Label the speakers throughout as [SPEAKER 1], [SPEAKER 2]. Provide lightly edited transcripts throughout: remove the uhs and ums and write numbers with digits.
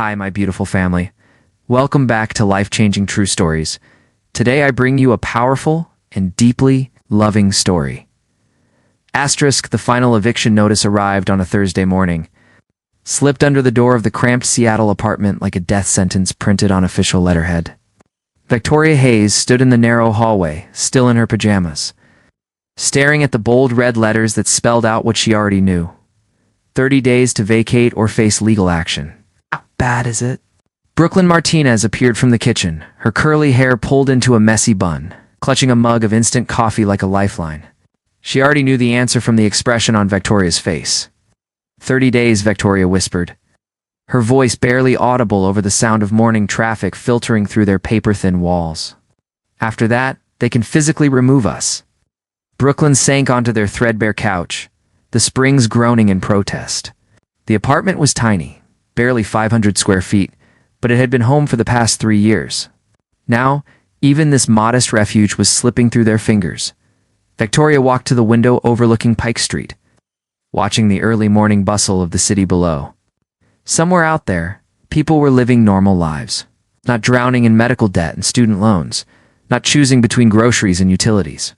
[SPEAKER 1] Hi, my beautiful family. Welcome back to Life-Changing True Stories. Today I bring you a powerful and deeply loving story. Asterisk, the final eviction notice arrived on a Thursday morning, slipped under the door of the cramped Seattle apartment like a death sentence printed on official letterhead. Victoria Hayes stood in the narrow hallway, still in her pajamas, staring at the bold red letters that spelled out what she already knew. 30 days to vacate or face legal action. How bad is it? Brooklyn Martinez appeared from the kitchen, her curly hair pulled into a messy bun, clutching a mug of instant coffee like a lifeline. She already knew the answer from the expression on Victoria's face. 30 days, Victoria whispered, her voice barely audible over the sound of morning traffic filtering through their paper-thin walls. After that, they can physically remove us. Brooklyn sank onto their threadbare couch, the springs groaning in protest. The apartment was tiny, barely 500 square feet, but it had been home for the past 3 years. Now, even this modest refuge was slipping through their fingers. Victoria walked to the window overlooking Pike Street, watching the early morning bustle of the city below. Somewhere out there, people were living normal lives, not drowning in medical debt and student loans, not choosing between groceries and utilities.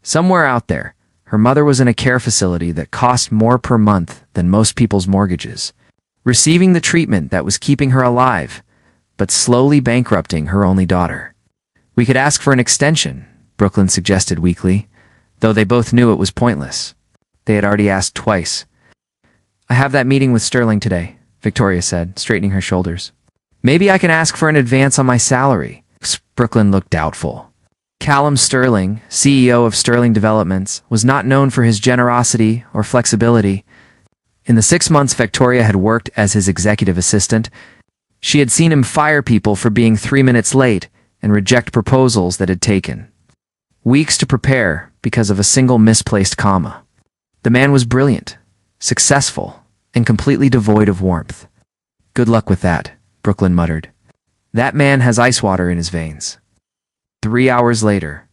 [SPEAKER 1] Somewhere out there, her mother was in a care facility that cost more per month than most people's mortgages, receiving the treatment that was keeping her alive, but slowly bankrupting her only daughter. We could ask for an extension, Brooklyn suggested weakly, though they both knew it was pointless. They had already asked twice. I have that meeting with Sterling today, Victoria said, straightening her shoulders. Maybe I can ask for an advance on my salary. Brooklyn looked doubtful. Callum Sterling, CEO of Sterling Developments, was not known for his generosity or flexibility. In the 6 months Victoria had worked as his executive assistant, she had seen him fire people for being 3 minutes late and reject proposals that had taken weeks to prepare because of a single misplaced comma. The man was brilliant, successful, and completely devoid of warmth. Good luck with that, Brooklyn muttered. That man has ice water in his veins. 3 hours later,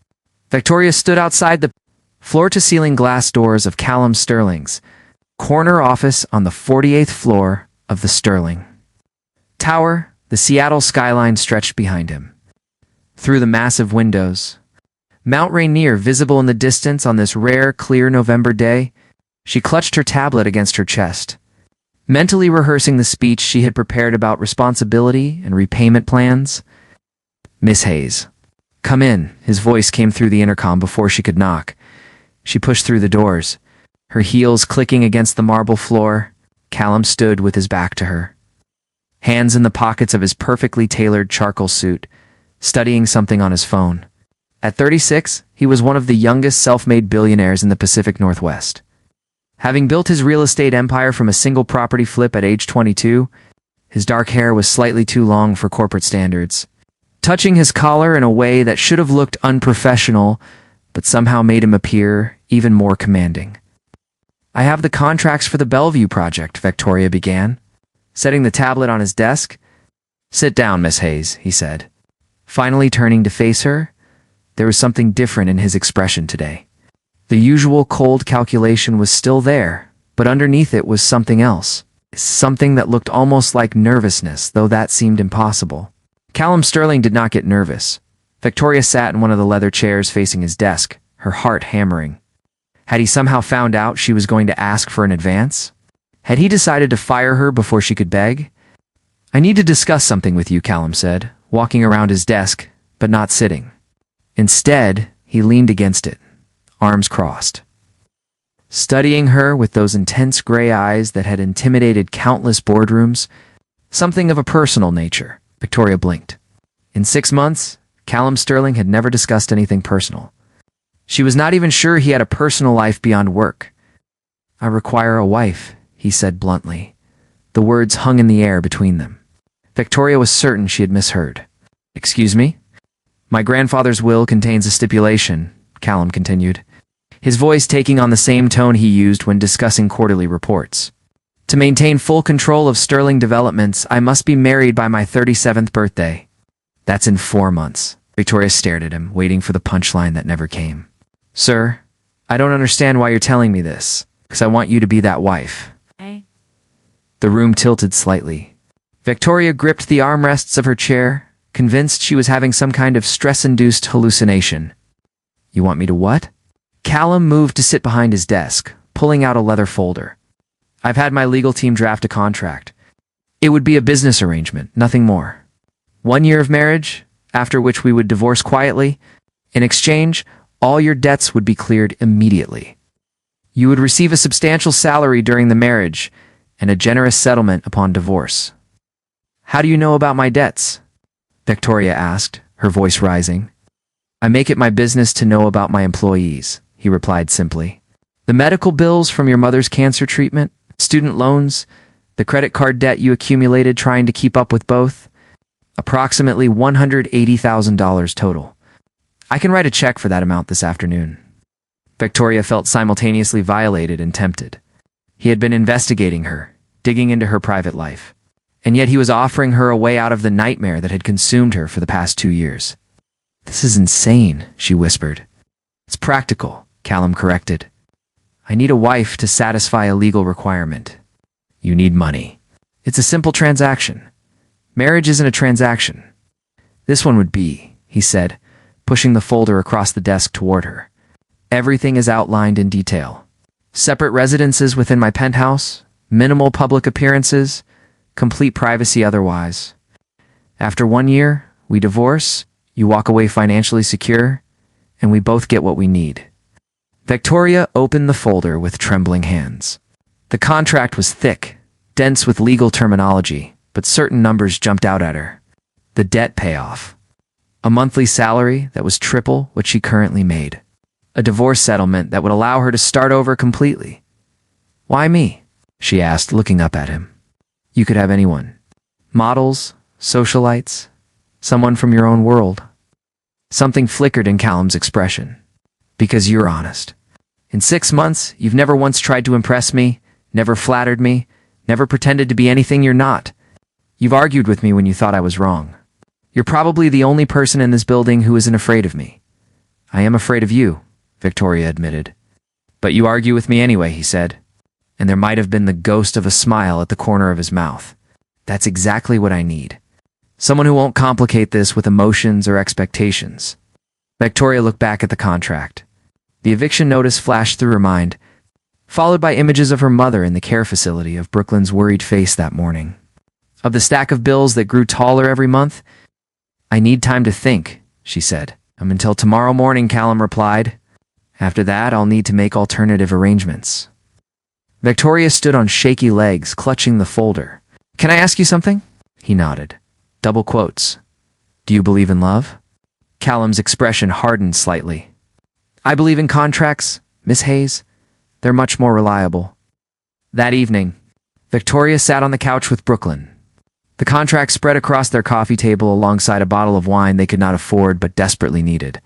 [SPEAKER 1] Victoria stood outside the floor-to-ceiling glass doors of Callum Sterling's corner office on the 48th floor of the Sterling Tower. The Seattle skyline stretched behind him. Through the massive windows, Mount Rainier visible in the distance on this rare, clear November day, she clutched her tablet against her chest, mentally rehearsing the speech she had prepared about responsibility and repayment plans. Miss Hayes. Come in, his voice came through the intercom before she could knock. She pushed through the doors, her heels clicking against the marble floor. Callum stood with his back to her, hands in the pockets of his perfectly tailored charcoal suit, studying something on his phone. At 36, he was one of the youngest self-made billionaires in the Pacific Northwest. Having built his real estate empire from a single property flip at age 22, his dark hair was slightly too long for corporate standards, touching his collar in a way that should have looked unprofessional, but somehow made him appear even more commanding. I have the contracts for the Bellevue project, Victoria began, setting the tablet on his desk. Sit down, Miss Hayes, he said. Finally turning to face her, there was something different in his expression today. The usual cold calculation was still there, but underneath it was something else. Something that looked almost like nervousness, though that seemed impossible. Callum Sterling did not get nervous. Victoria sat in one of the leather chairs facing his desk, her heart hammering. Had he somehow found out she was going to ask for an advance? Had he decided to fire her before she could beg? I need to discuss something with you, Callum said, walking around his desk, but not sitting. Instead, he leaned against it, arms crossed, studying her with those intense gray eyes that had intimidated countless boardrooms. Something of a personal nature. Victoria blinked. In 6 months, Callum Sterling had never discussed anything personal. She was not even sure he had a personal life beyond work. I require a wife, he said bluntly. The words hung in the air between them. Victoria was certain she had misheard. Excuse me? My grandfather's will contains a stipulation, Callum continued, his voice taking on the same tone he used when discussing quarterly reports. To maintain full control of Sterling Developments, I must be married by my 37th birthday. That's in 4 months. Victoria stared at him, waiting for the punchline that never came. Sir, I don't understand why you're telling me this, because I want you to be that wife.
[SPEAKER 2] Hey.
[SPEAKER 1] The room tilted slightly. Victoria gripped the armrests of her chair, convinced she was having some kind of stress-induced hallucination. You want me to what? Callum moved to sit behind his desk, pulling out a leather folder. I've had my legal team draft a contract. It would be a business arrangement, nothing more. 1 year of marriage, after which we would divorce quietly. In exchange, all your debts would be cleared immediately. You would receive a substantial salary during the marriage and a generous settlement upon divorce. How do you know about my debts? Victoria asked, her voice rising. I make it my business to know about my employees, he replied simply. The medical bills from your mother's cancer treatment, student loans, the credit card debt you accumulated trying to keep up with both, approximately $180,000 total. I can write a check for that amount this afternoon. Victoria felt simultaneously violated and tempted. He had been investigating her, digging into her private life, and yet he was offering her a way out of the nightmare that had consumed her for the past 2 years. This is insane, she whispered. It's practical, Callum corrected. I need a wife to satisfy a legal requirement. You need money. It's a simple transaction. Marriage isn't a transaction. This one would be, he said, pushing the folder across the desk toward her. Everything is outlined in detail. Separate residences within my penthouse, minimal public appearances, complete privacy otherwise. After 1 year, we divorce, you walk away financially secure, and we both get what we need. Victoria opened the folder with trembling hands. The contract was thick, dense with legal terminology, but certain numbers jumped out at her. The debt payoff. A monthly salary that was triple what she currently made. A divorce settlement that would allow her to start over completely. Why me? She asked, looking up at him. You could have anyone. Models, socialites, someone from your own world. Something flickered in Callum's expression. Because you're honest. In 6 months, you've never once tried to impress me, never flattered me, never pretended to be anything you're not. You've argued with me when you thought I was wrong. You're probably the only person in this building who isn't afraid of me. I am afraid of you, Victoria admitted. But you argue with me anyway, he said. And there might have been the ghost of a smile at the corner of his mouth. That's exactly what I need. Someone who won't complicate this with emotions or expectations. Victoria looked back at the contract. The eviction notice flashed through her mind, followed by images of her mother in the care facility, of Brooklyn's worried face that morning. Of the stack of bills that grew taller every month. I need time to think, she said. Until tomorrow morning, Callum replied. After that, I'll need to make alternative arrangements. Victoria stood on shaky legs, clutching the folder. Can I ask you something? He nodded. Double quotes. Do you believe in love? Callum's expression hardened slightly. I believe in contracts, Miss Hayes. They're much more reliable. That evening, Victoria sat on the couch with Brooklyn. The contract spread across their coffee table alongside a bottle of wine they could not afford but desperately needed.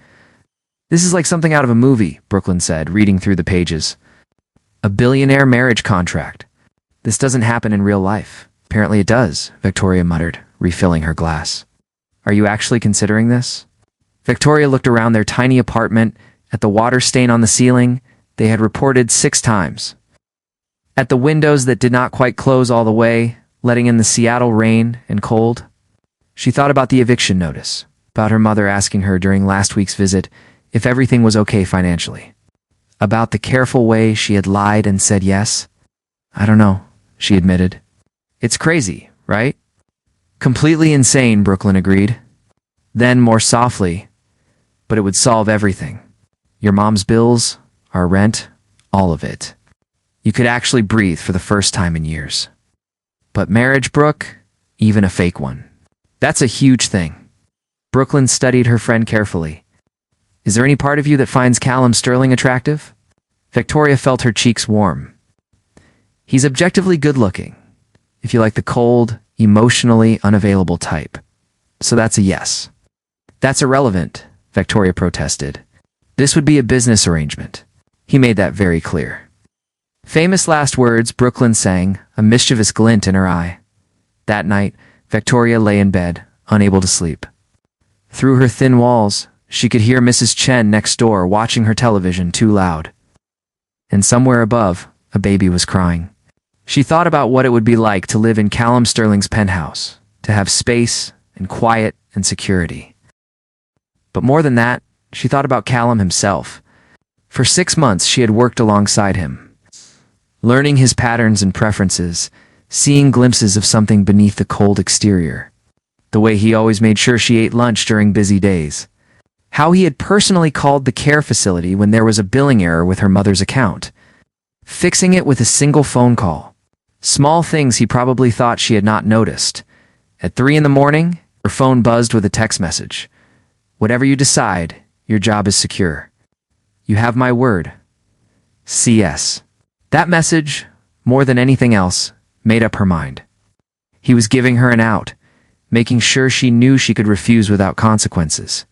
[SPEAKER 1] This is like something out of a movie, Brooklyn said, reading through the pages. A billionaire marriage contract. This doesn't happen in real life. Apparently it does, Victoria muttered, refilling her glass. Are you actually considering this? Victoria looked around their tiny apartment, at the water stain on the ceiling they had reported 6 times. At the windows that did not quite close all the way, letting in the Seattle rain and cold. She thought about the eviction notice, about her mother asking her during last week's visit if everything was okay financially. About the careful way she had lied and said yes. I don't know, she admitted. It's crazy, right? Completely insane, Brooklyn agreed. Then, more softly, but it would solve everything. Your mom's bills, our rent, all of it. You could actually breathe for the first time in years. But marriage, Brooke, even a fake one. That's a huge thing. Brooklyn studied her friend carefully. Is there any part of you that finds Callum Sterling attractive? Victoria felt her cheeks warm. He's objectively good-looking, if you like the cold, emotionally unavailable type. So that's a yes. That's irrelevant, Victoria protested. This would be a business arrangement. He made that very clear. Famous last words, Brooklyn sang, a mischievous glint in her eye. That night, Victoria lay in bed, unable to sleep. Through her thin walls, she could hear Mrs. Chen next door watching her television too loud. And somewhere above, a baby was crying. She thought about what it would be like to live in Callum Sterling's penthouse, to have space and quiet and security. But more than that, she thought about Callum himself. For 6 months, she had worked alongside him, learning his patterns and preferences, seeing glimpses of something beneath the cold exterior. The way he always made sure she ate lunch during busy days. How he had personally called the care facility when there was a billing error with her mother's account, fixing it with a single phone call. Small things he probably thought she had not noticed. At 3 in the morning, her phone buzzed with a text message. "Whatever you decide, your job is secure. You have my word. CS." That message, more than anything else, made up her mind. He was giving her an out, making sure she knew she could refuse without consequences.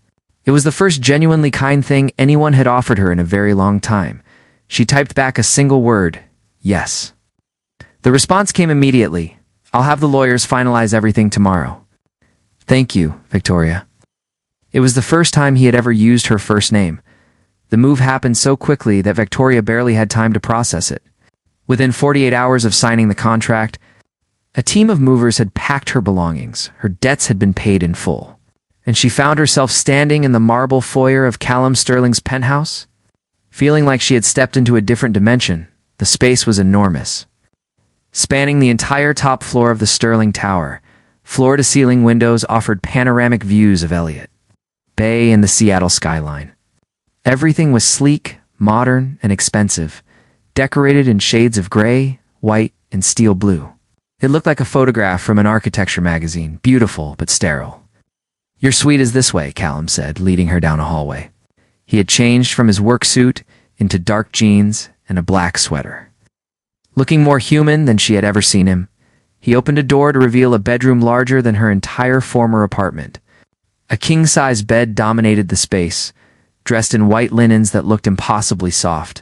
[SPEAKER 1] It was the first genuinely kind thing anyone had offered her in a very long time. She typed back a single word, "Yes." The response came immediately. "I'll have the lawyers finalize everything tomorrow." "Thank you, Victoria." It was the first time he had ever used her first name. The move happened so quickly that Victoria barely had time to process it. Within 48 hours of signing the contract, a team of movers had packed her belongings. Her debts had been paid in full. And she found herself standing in the marble foyer of Callum Sterling's penthouse, feeling like she had stepped into a different dimension. The space was enormous. Spanning the entire top floor of the Sterling Tower, floor-to-ceiling windows offered panoramic views of Elliott Bay and the Seattle skyline. Everything was sleek, modern, and expensive, decorated in shades of gray, white, and steel blue. It looked like a photograph from an architecture magazine, beautiful but sterile. "Your suite is this way," Callum said, leading her down a hallway. He had changed from his work suit into dark jeans and a black sweater. Looking more human than she had ever seen him, he opened a door to reveal a bedroom larger than her entire former apartment. A king-size bed dominated the space, dressed in white linens that looked impossibly soft.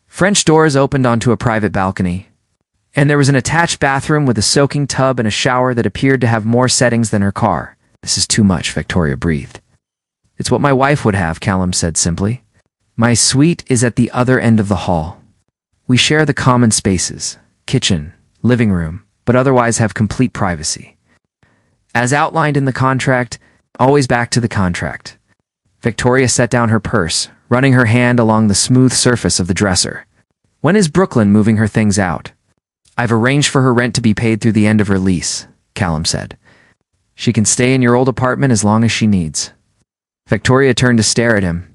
[SPEAKER 1] French doors opened onto a private balcony, and there was an attached bathroom with a soaking tub and a shower that appeared to have more settings than her car. "This is too much," Victoria breathed. "It's what my wife would have," Callum said simply. "My suite is at the other end of the hall. We share the common spaces, kitchen, living room, but otherwise have complete privacy. As outlined in the contract, always back to the contract." Victoria set down her purse, running her hand along the smooth surface of the dresser. "When is Brooklyn moving her things out?" "I've arranged for her rent to be paid through the end of her lease," Callum said. "She can stay in your old apartment as long as she needs." Victoria turned to stare at him.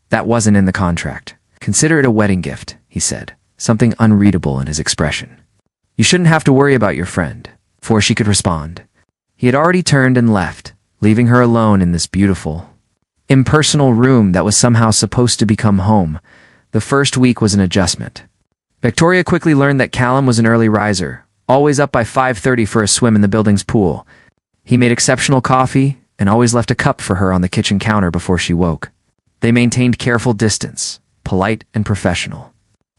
[SPEAKER 1] "That wasn't in the contract. Consider it a wedding gift," he said, something unreadable in his expression. "You shouldn't have to worry about your friend," before she could respond. He had already turned and left, leaving her alone in this beautiful, impersonal room that was somehow supposed to become home. The first week was an adjustment. Victoria quickly learned that Callum was an early riser, always up by 5:30 for a swim in the building's pool. He made exceptional coffee and always left a cup for her on the kitchen counter before she woke. They maintained careful distance, polite and professional.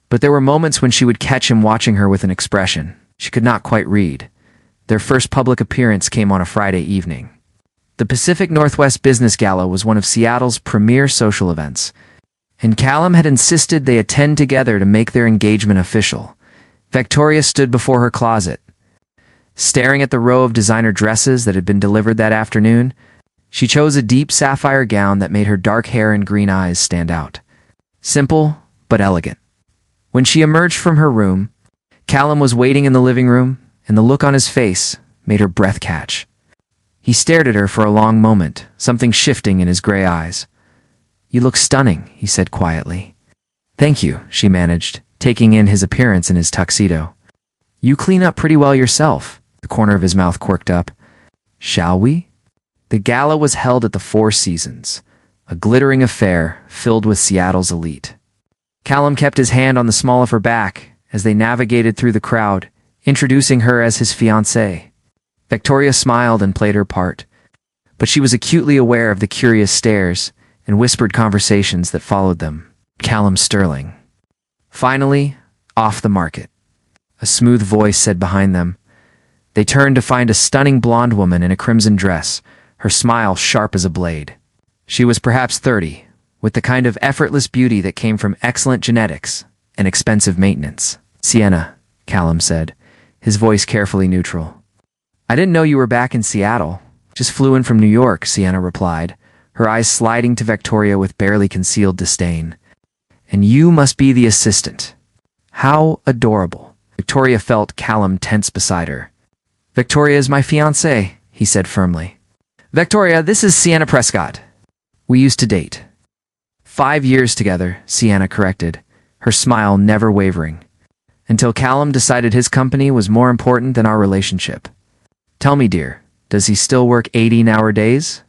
[SPEAKER 1] But there were moments when she would catch him watching her with an expression she could not quite read. Their first public appearance came on a Friday evening. The Pacific Northwest Business Gala was one of Seattle's premier social events, and Callum had insisted they attend together to make their engagement official. Victoria stood before her closet, staring at the row of designer dresses that had been delivered that afternoon. She chose a deep sapphire gown that made her dark hair and green eyes stand out. Simple, but elegant. When she emerged from her room, Callum was waiting in the living room, and the look on his face made her breath catch. He stared at her for a long moment, something shifting in his gray eyes. "You look stunning," he said quietly. "Thank you," she managed, taking in his appearance in his tuxedo. "You clean up pretty well yourself." The corner of his mouth quirked up. "Shall we?" The gala was held at the Four Seasons, a glittering affair filled with Seattle's elite. Callum kept his hand on the small of her back as they navigated through the crowd, introducing her as his fiancée. Victoria smiled and played her part, but she was acutely aware of the curious stares and whispered conversations that followed them. Callum Sterling. Finally, off the market, a smooth voice said behind them. They turned to find a stunning blonde woman in a crimson dress, her smile sharp as a blade. She was perhaps 30, with the kind of effortless beauty that came from excellent genetics and expensive maintenance. "Sienna," Callum said, his voice carefully neutral. I didn't know you were back in Seattle. Just flew in from New York, Sienna replied, her eyes sliding to Victoria with barely concealed disdain. And you must be the assistant. How adorable. Victoria felt Callum tense beside her. Victoria is my fiancée, he said firmly. Victoria, this is Sienna Prescott. We used to date. 5 years together, Sienna corrected, her smile never wavering. Until Callum decided his company was more important than our relationship. Tell me, dear, does he still work 18-hour days?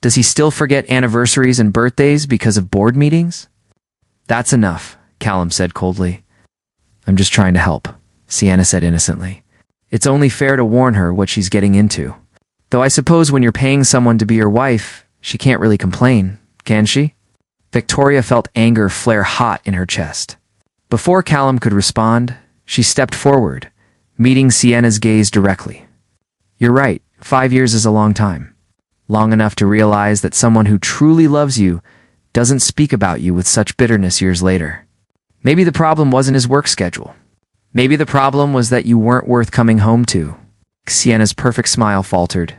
[SPEAKER 1] Does he still forget anniversaries and birthdays because of board meetings? That's enough, Callum said coldly. I'm just trying to help, Sienna said innocently. It's only fair to warn her what she's getting into. Though I suppose when you're paying someone to be your wife, she can't really complain, can she? Victoria felt anger flare hot in her chest. Before Callum could respond, she stepped forward, meeting Sienna's gaze directly. You're right, 5 years is a long time. Long enough to realize that someone who truly loves you doesn't speak about you with such bitterness years later. Maybe the problem wasn't his work schedule. Maybe the problem was that you weren't worth coming home to. Sienna's perfect smile faltered.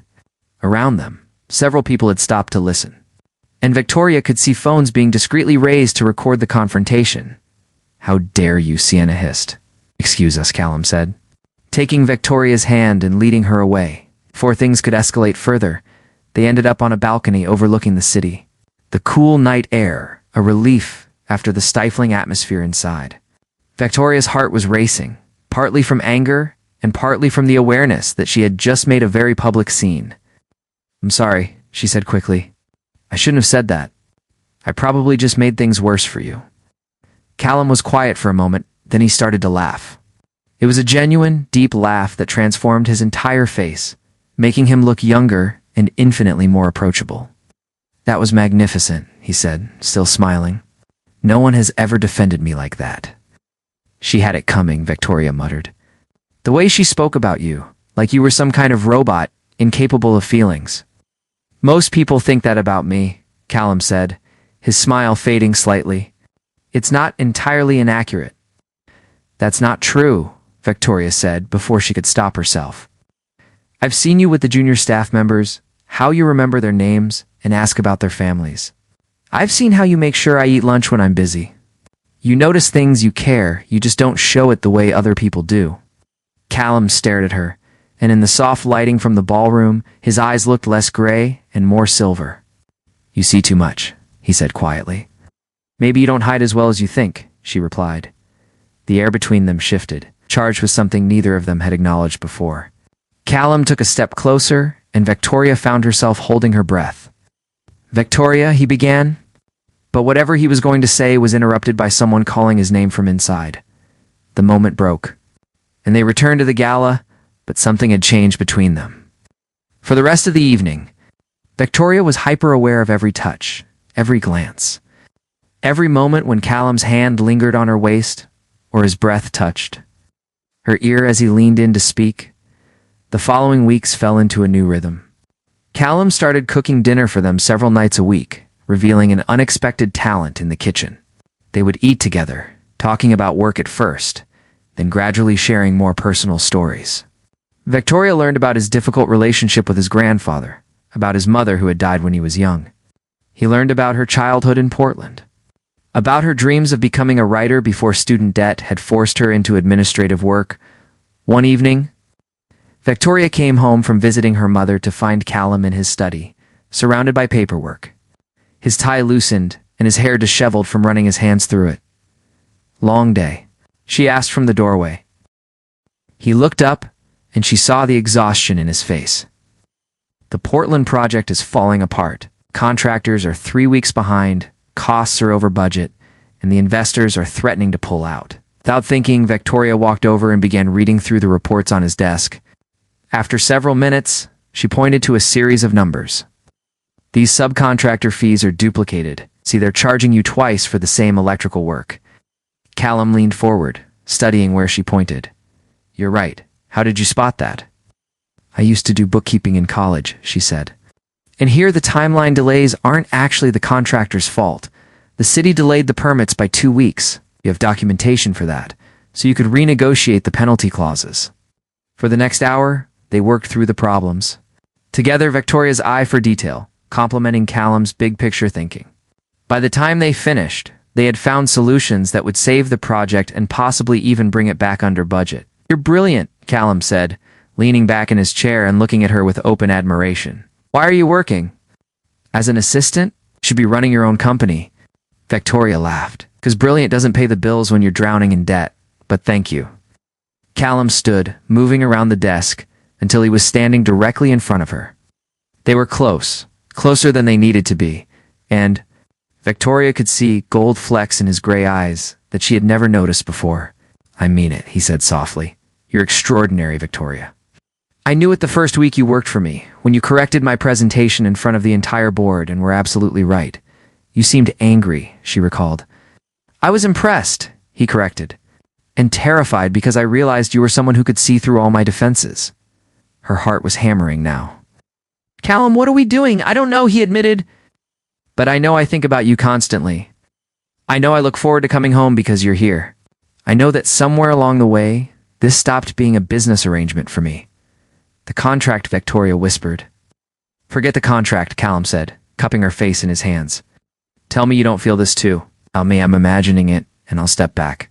[SPEAKER 1] Around them, several people had stopped to listen. And Victoria could see phones being discreetly raised to record the confrontation. How dare you, Sienna hissed. Excuse us, Callum said, taking Victoria's hand and leading her away. Before things could escalate further, they ended up on a balcony overlooking the city. The cool night air, a relief after the stifling atmosphere inside. Victoria's heart was racing, partly from anger and partly from the awareness that she had just made a very public scene. I'm sorry, she said quickly. I shouldn't have said that. I probably just made things worse for you. Callum was quiet for a moment, then he started to laugh. It was a genuine, deep laugh that transformed his entire face, making him look younger and infinitely more approachable. That was magnificent, he said, still smiling. No one has ever defended me like that. She had it coming, Victoria muttered. The way she spoke about you, like you were some kind of robot, incapable of feelings. Most people think that about me, Callum said, his smile fading slightly. It's not entirely inaccurate. That's not true, Victoria said before she could stop herself. I've seen you with the junior staff members, how you remember their names and ask about their families. I've seen how you make sure I eat lunch when I'm busy. You notice things you care, you just don't show it the way other people do. Callum stared at her, and in the soft lighting from the ballroom, his eyes looked less gray and more silver. You see too much, he said quietly. Maybe you don't hide as well as you think, she replied. The air between them shifted, charged with something neither of them had acknowledged before. Callum took a step closer, and Victoria found herself holding her breath. Victoria, he began, but whatever he was going to say was interrupted by someone calling his name from inside. The moment broke, and they returned to the gala, but something had changed between them. For the rest of the evening, Victoria was hyper-aware of every touch, every glance, every moment when Callum's hand lingered on her waist or his breath touched her ear as he leaned in to speak. The following weeks fell into a new rhythm. Callum started cooking dinner for them several nights a week, revealing an unexpected talent in the kitchen. They would eat together, talking about work at first, then gradually sharing more personal stories. Victoria learned about his difficult relationship with his grandfather, about his mother who had died when he was young. He learned about her childhood in Portland, about her dreams of becoming a writer before student debt had forced her into administrative work. One evening, Victoria came home from visiting her mother to find Callum in his study, surrounded by paperwork. His tie loosened and his hair disheveled from running his hands through it. Long day, she asked from the doorway. He looked up, and she saw the exhaustion in his face. The Portland project is falling apart. Contractors are 3 weeks behind, costs are over budget, and the investors are threatening to pull out. Without thinking, Victoria walked over and began reading through the reports on his desk. After several minutes, she pointed to a series of numbers. These subcontractor fees are duplicated. See, they're charging you twice for the same electrical work. Callum leaned forward, studying where she pointed. You're right. How did you spot that? I used to do bookkeeping in college, she said. And here the timeline delays aren't actually the contractor's fault. The city delayed the permits by 2 weeks. You have documentation for that, so you could renegotiate the penalty clauses. For the next hour, they worked through the problems. Together, Victoria's eye for detail, complementing Callum's big-picture thinking. By the time they finished, they had found solutions that would save the project and possibly even bring it back under budget. "You're brilliant," Callum said, leaning back in his chair and looking at her with open admiration. "Why are you working? As an assistant? You should be running your own company." Victoria laughed. "'Cause brilliant doesn't pay the bills when you're drowning in debt, but thank you." Callum stood, moving around the desk, until he was standing directly in front of her. They were close, closer than they needed to be, and Victoria could see gold flecks in his gray eyes that she had never noticed before. "I mean it," he said softly. "You're extraordinary, Victoria. I knew it the first week you worked for me, when you corrected my presentation in front of the entire board and were absolutely right. You seemed angry," she recalled. "I was impressed," he corrected, "and terrified because I realized you were someone who could see through all my defenses." Her heart was hammering now. "Callum, what are we doing? I don't know," he admitted. "But I know I think about you constantly. I know I look forward to coming home because you're here. I know that somewhere along the way, this stopped being a business arrangement for me." "The contract," Victoria whispered. "Forget the contract," Callum said, cupping her face in his hands. "Tell me you don't feel this too. Tell me I'm imagining it, and I'll step back.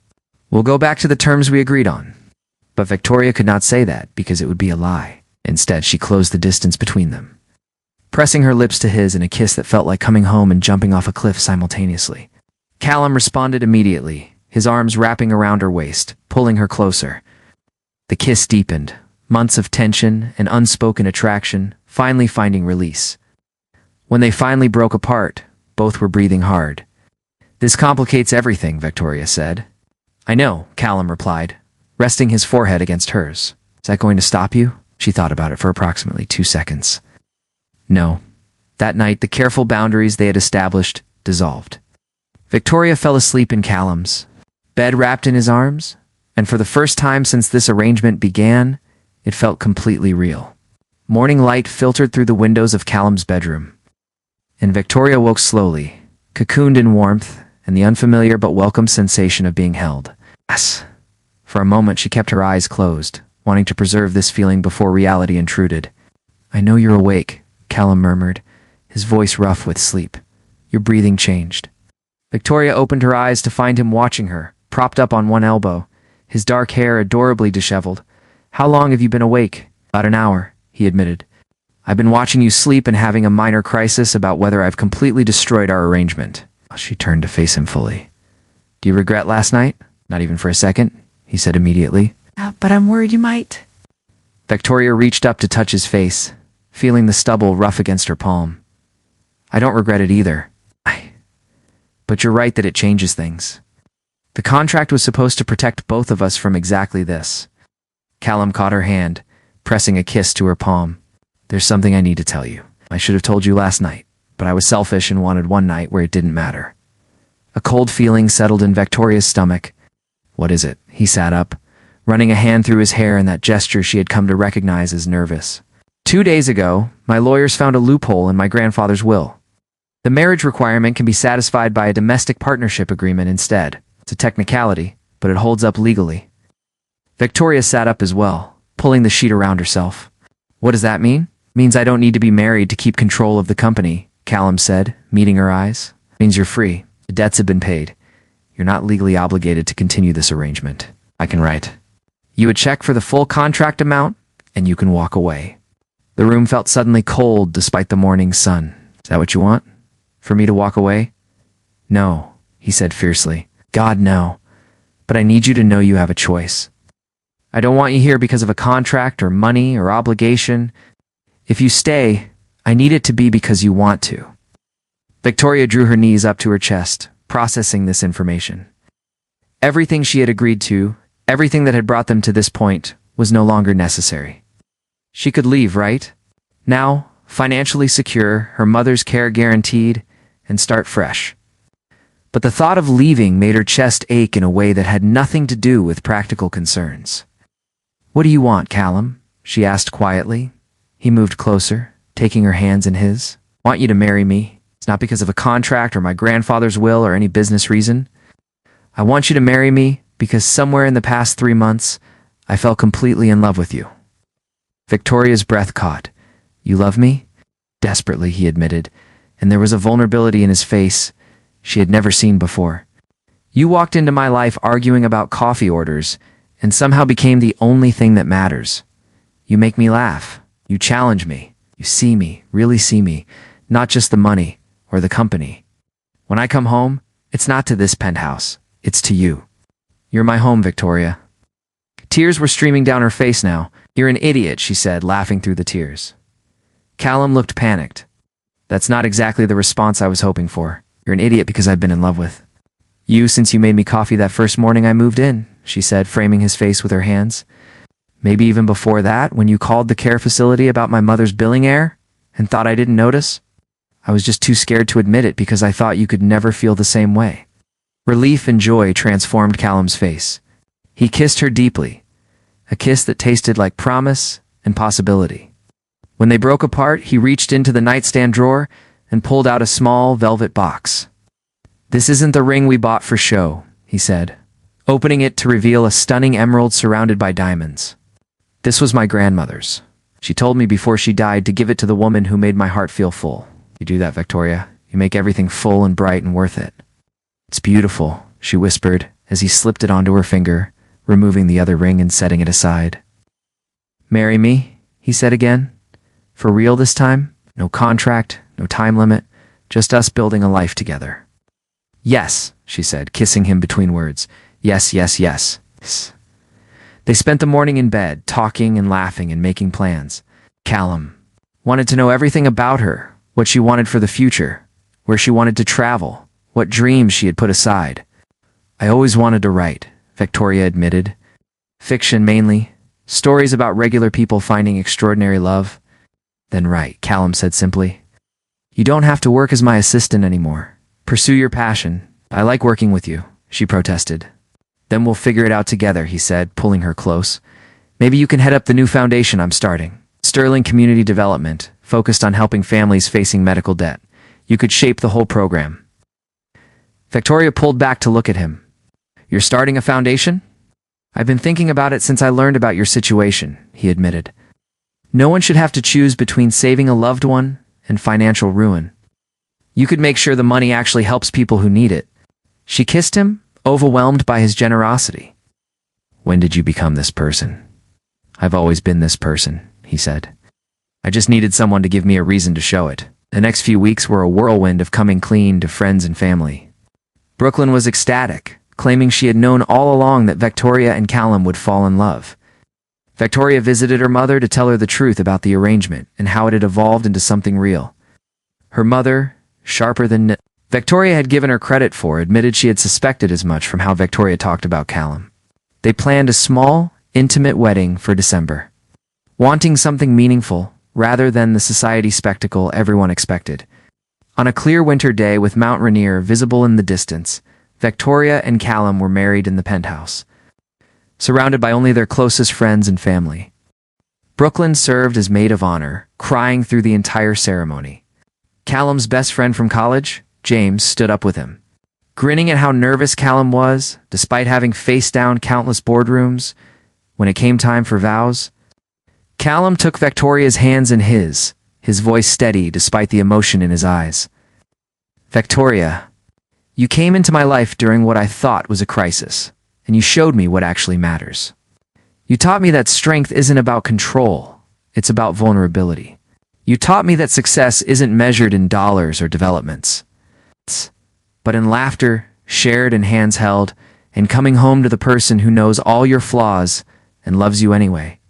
[SPEAKER 1] We'll go back to the terms we agreed on." But Victoria could not say that because it would be a lie. Instead, she closed the distance between them, pressing her lips to his in a kiss that felt like coming home and jumping off a cliff simultaneously. Callum responded immediately, his arms wrapping around her waist, pulling her closer. The kiss deepened, months of tension and unspoken attraction finally finding release. When they finally broke apart, both were breathing hard. "This complicates everything," Victoria said. "I know," Callum replied, resting his forehead against hers. "Is that going to stop you?" She thought about it for approximately 2 seconds. No. That night, the careful boundaries they had established dissolved. Victoria fell asleep in Callum's bed, wrapped in his arms, and for the first time since this arrangement began, it felt completely real. Morning light filtered through the windows of Callum's bedroom, and Victoria woke slowly, cocooned in warmth and the unfamiliar but welcome sensation of being held. Yes. For a moment, she kept her eyes closed, wanting to preserve this feeling before reality intruded. "I know you're awake," Callum murmured, his voice rough with sleep. "Your breathing changed." Victoria opened her eyes to find him watching her, propped up on one elbow, his dark hair adorably disheveled. "How long have you been awake?" "About an hour," he admitted. "I've been watching you sleep and having a minor crisis about whether I've completely destroyed our arrangement." She turned to face him fully. "Do you regret last night?" "Not even for a second," he said immediately. "But I'm worried you might." Victoria reached up to touch his face, feeling the stubble rough against her palm. "I don't regret it either. But you're right that it changes things. The contract was supposed to protect both of us from exactly this." Callum caught her hand, pressing a kiss to her palm. "There's something I need to tell you. I should have told you last night, but I was selfish and wanted one night where it didn't matter." A cold feeling settled in Victoria's stomach. "What is it?" He sat up, running a hand through his hair in that gesture she had come to recognize as nervous. 2 days ago, my lawyers found a loophole in my grandfather's will. The marriage requirement can be satisfied by a domestic partnership agreement instead. It's a technicality, but it holds up legally. Victoria sat up as well, pulling the sheet around herself. "What does that mean?" "Means I don't need to be married to keep control of the company," Callum said, meeting her eyes. "Means you're free. The debts have been paid. You're not legally obligated to continue this arrangement. I can write you a check for the full contract amount, and you can walk away." The room felt suddenly cold despite the morning sun. "Is that what you want? For me to walk away?" "No," he said fiercely. "God, no. But I need you to know you have a choice. I don't want you here because of a contract or money or obligation. If you stay, I need it to be because you want to." Victoria drew her knees up to her chest, processing this information. Everything she had agreed to, everything that had brought them to this point, was no longer necessary. She could leave, right? Now, financially secure, her mother's care guaranteed, and start fresh. But the thought of leaving made her chest ache in a way that had nothing to do with practical concerns. "What do you want, Callum?" she asked quietly. He moved closer, taking her hands in his. "Want you to marry me. It's not because of a contract or my grandfather's will or any business reason. I want you to marry me because somewhere in the past 3 months, I fell completely in love with you. Victoria's breath caught. You love me? Desperately, he admitted, and there was a vulnerability in his face she had never seen before. You walked into my life arguing about coffee orders, and somehow became the only thing that matters. You make me laugh. You challenge me. You see me, really see me, not just the money or the company. When I come home, it's not to this penthouse. It's to you. You're my home, Victoria. Tears were streaming down her face now. You're an idiot, she said, laughing through the tears. Callum looked panicked. That's not exactly the response I was hoping for. You're an idiot because I've been in love with you since you made me coffee that first morning I moved in, she said, framing his face with her hands. Maybe even before that, when you called the care facility about my mother's billing error and thought I didn't notice. I was just too scared to admit it because I thought you could never feel the same way. Relief and joy transformed Callum's face. He kissed her deeply, a kiss that tasted like promise and possibility. When they broke apart, he reached into the nightstand drawer and pulled out a small velvet box. This isn't the ring we bought for show, he said, opening it to reveal a stunning emerald surrounded by diamonds. This was my grandmother's. She told me before she died to give it to the woman who made my heart feel full. You do that, Victoria. You make everything full and bright and worth it. It's beautiful, she whispered as he slipped it onto her finger, removing the other ring and setting it aside. Marry me, he said again. For real this time? No contract, no time limit, just us building a life together. Yes, she said, kissing him between words. Yes, yes, yes. They spent the morning in bed, talking and laughing and making plans. Callum wanted to know everything about her, what she wanted for the future, where she wanted to travel, what dreams she had put aside. I always wanted to write, Victoria admitted. Fiction mainly, stories about regular people finding extraordinary love. Then write, Callum said simply. You don't have to work as my assistant anymore. Pursue your passion. I like working with you, she protested. Then we'll figure it out together, he said, pulling her close. Maybe you can head up the new foundation I'm starting. Sterling Community Development, focused on helping families facing medical debt. You could shape the whole program. Victoria pulled back to look at him. You're starting a foundation? I've been thinking about it since I learned about your situation, he admitted. No one should have to choose between saving a loved one and financial ruin. You could make sure the money actually helps people who need it. She kissed him, overwhelmed by his generosity. When did you become this person? I've always been this person, he said. I just needed someone to give me a reason to show it. The next few weeks were a whirlwind of coming clean to friends and family. Brooklyn was ecstatic, claiming she had known all along that Victoria and Callum would fall in love. Victoria visited her mother to tell her the truth about the arrangement and how it had evolved into something real. Her mother, sharper than Victoria had given her credit for, admitted she had suspected as much from how Victoria talked about Callum. They planned a small, intimate wedding for December, wanting something meaningful rather than the society spectacle everyone expected. On a clear winter day with Mount Rainier visible in the distance, Victoria and Callum were married in the penthouse, surrounded by only their closest friends and family. Brooklyn served as maid of honor, crying through the entire ceremony. Callum's best friend from college, James, stood up with him, grinning at how nervous Callum was, despite having faced down countless boardrooms. When it came time for vows, Callum took Victoria's hands in his voice steady despite the emotion in his eyes. Victoria, you came into my life during what I thought was a crisis, and you showed me what actually matters. You taught me that strength isn't about control, it's about vulnerability. You taught me that success isn't measured in dollars or developments, but in laughter, shared and hands held, and coming home to the person who knows all your flaws and loves you anyway.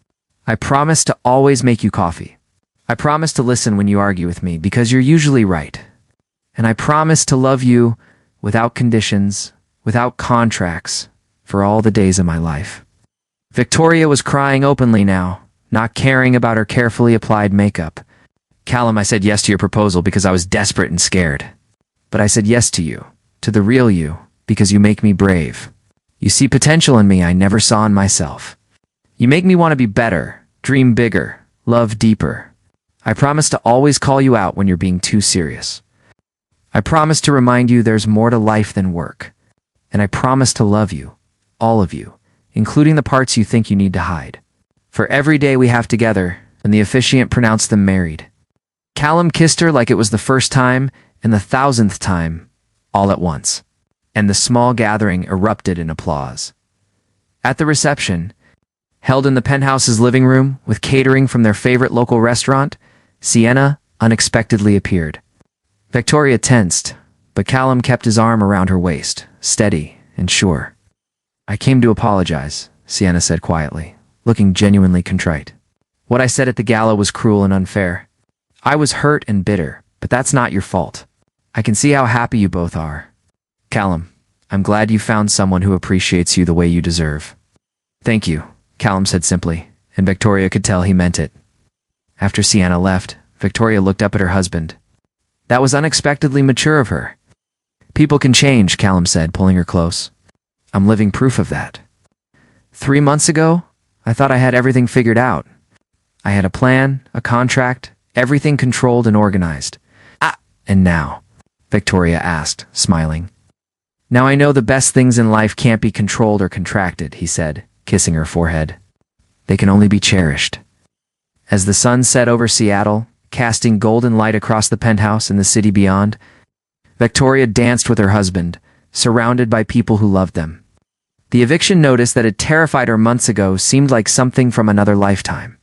[SPEAKER 1] I promise to always make you coffee. I promise to listen when you argue with me because you're usually right. And I promise to love you without conditions, without contracts, for all the days of my life. Victoria was crying openly now, not caring about her carefully applied makeup. Callum, I said yes to your proposal because I was desperate and scared. But I said yes to you, to the real you, because you make me brave. You see potential in me I never saw in myself. You make me want to be better, dream bigger, love deeper. I promise to always call you out when you're being too serious. I promise to remind you there's more to life than work. And I promise to love you, all of you, including the parts you think you need to hide. For every day we have together, and the officiant pronounced them married. Callum kissed her like it was the first time and the 1,000th time, all at once, and the small gathering erupted in applause. At the reception, held in the penthouse's living room with catering from their favorite local restaurant, Sienna unexpectedly appeared. Victoria tensed, but Callum kept his arm around her waist, steady and sure. "I came to apologize," Sienna said quietly, looking genuinely contrite. "What I said at the gala was cruel and unfair. I was hurt and bitter, but that's not your fault. I can see how happy you both are. Callum, I'm glad you found someone who appreciates you the way you deserve." "Thank you," Callum said simply, and Victoria could tell he meant it. After Sienna left, Victoria looked up at her husband. That was unexpectedly mature of her. "People can change," Callum said, pulling her close. "I'm living proof of that. 3 months ago, I thought I had everything figured out. I had a plan, a contract, everything controlled and organized. And now?" Victoria asked, smiling. "Now I know the best things in life can't be controlled or contracted," he said, kissing her forehead. "They can only be cherished." As the sun set over Seattle, casting golden light across the penthouse and the city beyond, Victoria danced with her husband, surrounded by people who loved them. The eviction notice that had terrified her months ago seemed like something from another lifetime.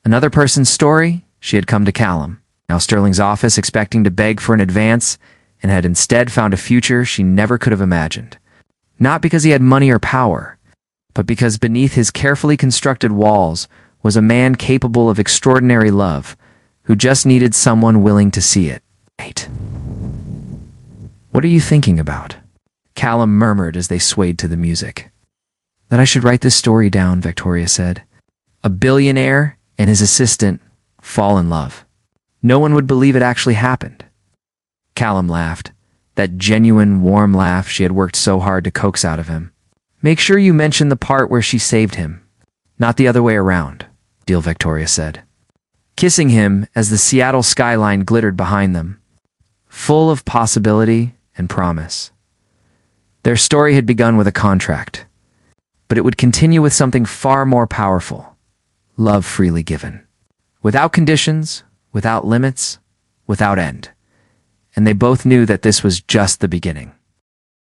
[SPEAKER 1] Another person's story? She had come to Callum, now Sterling's office, expecting to beg for an advance, and had instead found a future she never could have imagined. Not because he had money or power, but because beneath his carefully constructed walls was a man capable of extraordinary love, who just needed someone willing to see it. "Wait. What are you thinking about?" Callum murmured as they swayed to the music. "That I should write this story down," Victoria said. "A billionaire and his assistant fall in love. No one would believe it actually happened." Callum laughed, that genuine, warm laugh she had worked so hard to coax out of him. "Make sure you mention the part where she saved him, not the other way around," deal, Victoria said, kissing him as the Seattle skyline glittered behind them, full of possibility and promise. Their story had begun with a contract, but it would continue with something far more powerful: love freely given. Without conditions, without limits, without end. And they both knew that this was just the beginning.